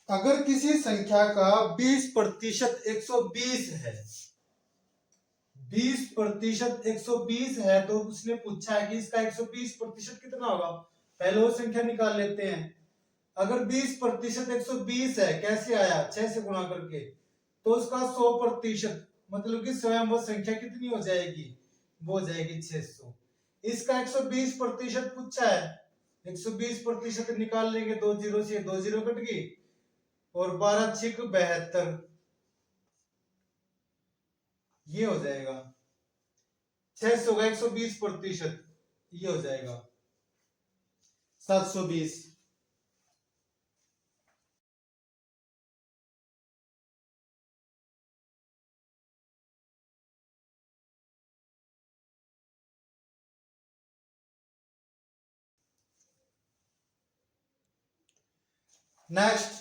अगर किसी संख्या का 20% 120 है, 20% 120 है, तो उसने पूछा है कि इसका 120% कितना होगा। पहले वो संख्या निकाल लेते हैं। अगर 20% 120 है, कैसे आया, 6 से गुणा करके, तो उसका 100% मतलब कि स्वयं वो संख्या कितनी हो जाएगी, वो हो जाएगी 600। इसका 120% पूछा है, 120% निकाल लेंगे, 2 जीरो से 2 जीरो कट गई और 12 छिक 72, ये हो जाएगा 600 का 120%, ये हो जाएगा 720। नेक्स्ट,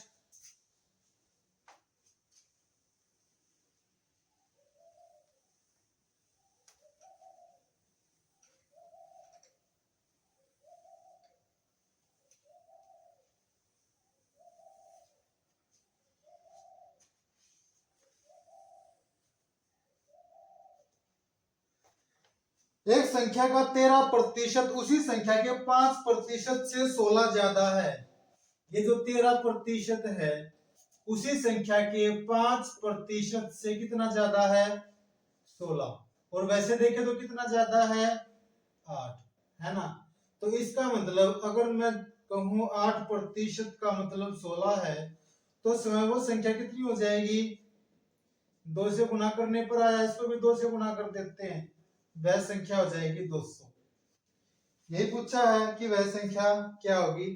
एक संख्या का 13% उसी संख्या के 5% से 16 ज्यादा है। ये जो 13% है उसी संख्या के 5% से कितना ज्यादा है, 16। और वैसे देखे तो कितना ज्यादा है, 8, है ना। तो इसका मतलब अगर मैं कहूं 8% का मतलब 16 है, तो स्वयं वो संख्या कितनी हो जाएगी, 2 से गुणा करने पर आया, इसको भी 2 से गुणा कर देते हैं, वह संख्या हो जाएगी 200। यही पूछा है कि वह संख्या क्या होगी,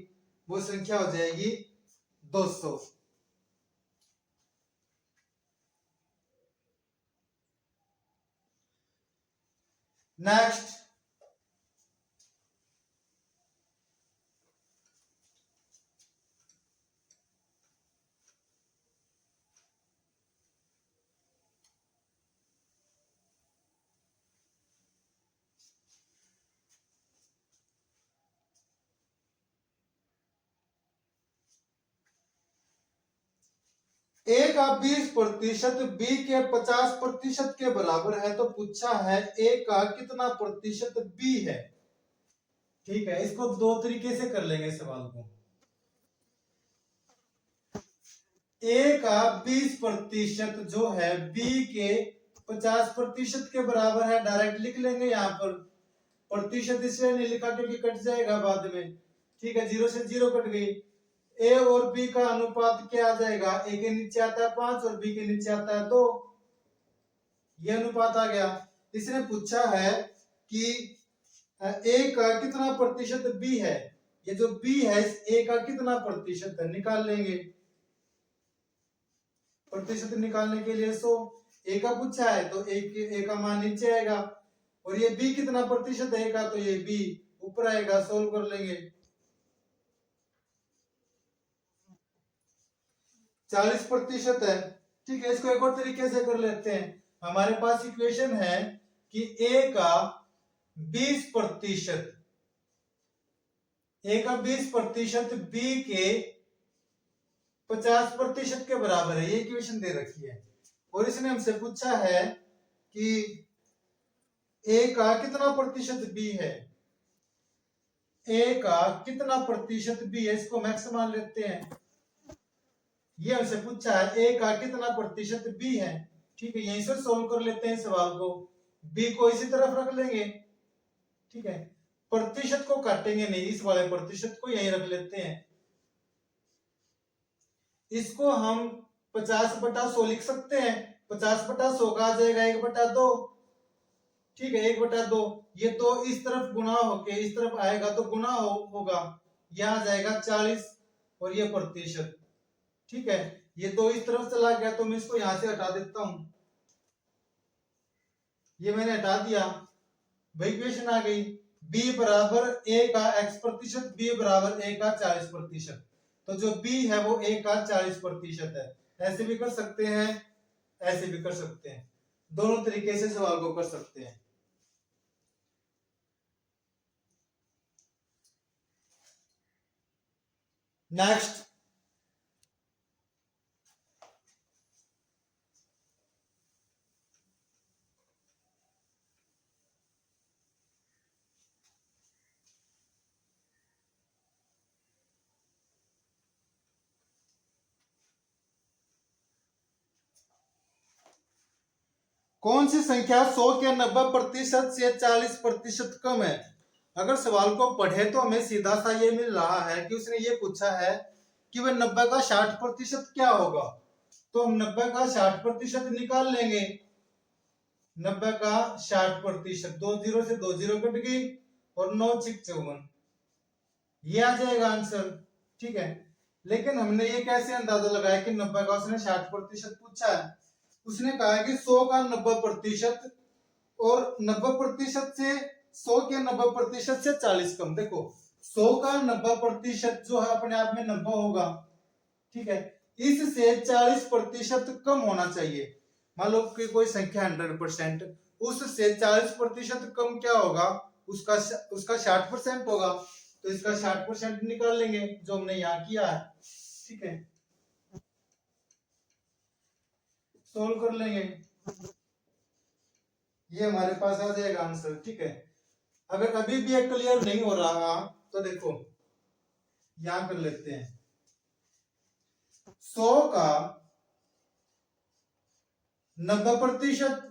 वो संख्या हो जाएगी 200। नेक्स्ट, ए का 20% बी के 50% के बराबर है, तो पूछा है ए का कितना प्रतिशत बी है। ठीक है, इसको दो तरीके से कर लेंगे सवाल को। ए का 20% जो है बी के 50% के बराबर है, डायरेक्ट लिख लेंगे यहाँ पर। प्रतिशत इसलिए नहीं लिखा क्योंकि कट जाएगा बाद में। ठीक है, 0 से 0 कट गई। ए और बी का अनुपात क्या आ जाएगा, ए के नीचे आता है 5 और बी के नीचे आता है 2, ये अनुपात आ गया। इसने पूछा है कि ए का कितना प्रतिशत बी है, ये जो बी है इस ए का कितना प्रतिशत है, निकाल लेंगे। प्रतिशत निकालने के लिए 100, ए का पूछा है तो ए का मान नीचे आएगा, और ये बी कितना प्रतिशत है ए का, तो ये बी ऊपर आएगा, सोल्व कर लेंगे। 40% है। ठीक है, इसको एक और तरीके से कर लेते हैं। हमारे पास इक्वेशन है कि ए का 20%, ए का 20% बी के 50% के बराबर है, ये इक्वेशन दे रखी है। और इसने हमसे पूछा है कि ए का कितना प्रतिशत बी है, ए का कितना प्रतिशत बी है, इसको मैक्स मान लेते हैं। ये हमसे पूछा है ए का कितना प्रतिशत बी है। ठीक है, यहीं से सोल्व कर लेते हैं सवाल को। बी को इसी तरफ रख लेंगे। ठीक है, प्रतिशत को काटेंगे नहीं, इस वाले प्रतिशत को यहीं रख लेते हैं। इसको हम 50/100 लिख सकते हैं। 50/100 का आ जाएगा 1/2। ठीक है, 1/2। ये तो इस तरफ गुना होके इस तरफ आएगा तो गुना होगा, यह आ जाएगा 40 और ये प्रतिशत। ठीक है, ये तो इस तरफ चला गया तो मैं इसको यहां से हटा देता हूं। ये मैंने हटा दिया, वही इक्वेशन आ गई। b बराबर a का x%, b बराबर a का 40%। तो जो b है वो a का 40% है। ऐसे भी कर सकते हैं, ऐसे भी कर सकते हैं, दोनों तरीके से सवाल को कर सकते हैं। नेक्स्ट, कौन सी संख्या 100 के 90% से 40% कम है? अगर सवाल को पढ़े तो हमें सीधा सा ये मिल रहा है कि उसने ये पूछा है कि वह 90 का 60% क्या होगा। तो हम 90 का 60% निकाल लेंगे। 90 का 60%, 2 जीरो से 2 जीरो कट गई और 9 6 54, ये आ जाएगा आंसर। ठीक है, लेकिन हमने ये कैसे अंदाजा लगाया कि 90 का उसने 60% पूछा है? उसने कहा कि 100 का 90% और 90% से 100 के 90% से 40 कम। देखो 100 का 90% जो है अपने आप में 90 होगा, ठीक है, इससे 40% कम होना चाहिए। मान लो कि कोई संख्या 100%, उससे 40% कम क्या होगा? उसका 60% होगा। तो इसका 60% निकाल लेंगे जो हमने यहाँ किया है। ठीक है, सोल्व कर लेंगे, ये हमारे पास आ जाएगा आंसर। ठीक है, अगर अभी भी एक क्लियर नहीं हो रहा तो देखो यहां कर लेते हैं। 100 का 90%,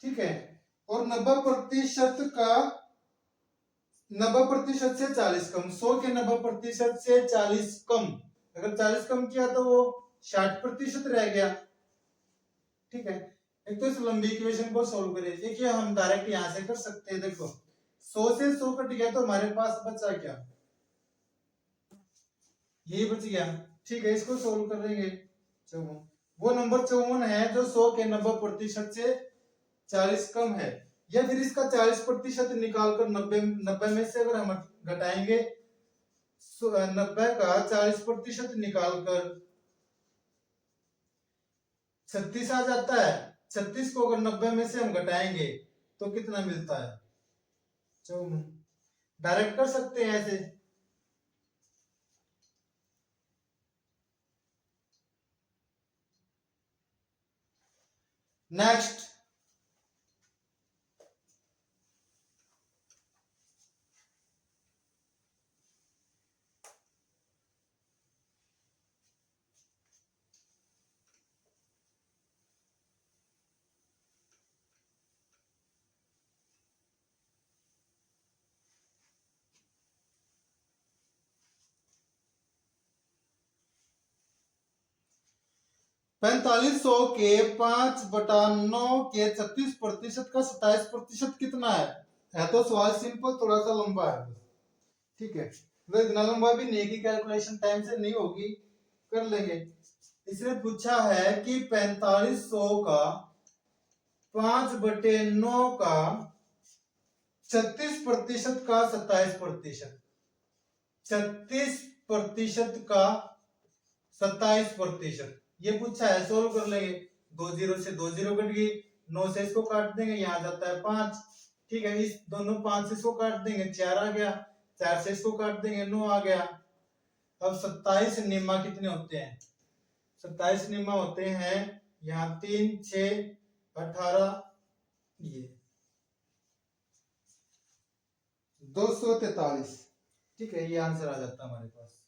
ठीक है, और 90% का 90% से 40 कम। 100 के 90% से 40 कम, अगर 40 कम किया तो वो 60% रह गया। ठीक है, एक तो इस लंबी इक्वेशन को सोल्व करें। देखिए हम डायरेक्ट यहां से कर सकते हैं। देखो 100 से 100 कट गया तो हमारे पास बचा क्या? ये बच गया। ठीक है, इसको सोल्व करेंगे। 54, वो नंबर 54 है जो 100 के 90% से 40 कम है। या फिर इसका 40% निकालकर 90 में से अगर हम घटाएंगे 90 का 40% निकालकर 36 आ जाता है। 36 को अगर 90 में से हम घटाएंगे तो कितना मिलता है? 54। डायरेक्ट कर सकते हैं ऐसे। नेक्स्ट, पैंतालीस सौ के 5/9 के 36% का 27% कितना है तो सवाल सिंपल, थोड़ा सा लंबा है। ठीक है, तो इतना लंबा भी नहीं कि कैलकुलेशन टाइम से नहीं होगी, कर लेंगे। इसने पूछा है कि 4500 का 5/9 का 36% का 27%, 36% का 27%, ये पूछा है। सोल्व कर लेंगे। 2 जीरो से 2 जीरो कट गई, 9 से इसको काट देंगे, यहाँ जाता है 5। ठीक है, इस दोनों 5 से इसको काट देंगे, 4 आ गया। 4 से इसको काट देंगे, 9 आ गया। अब 27 निम्मा कितने होते हैं? 27 निम्मा होते हैं यहाँ 3 6 18, ये 243। ठीक है, ये आंसर आ जाता है हमारे पास।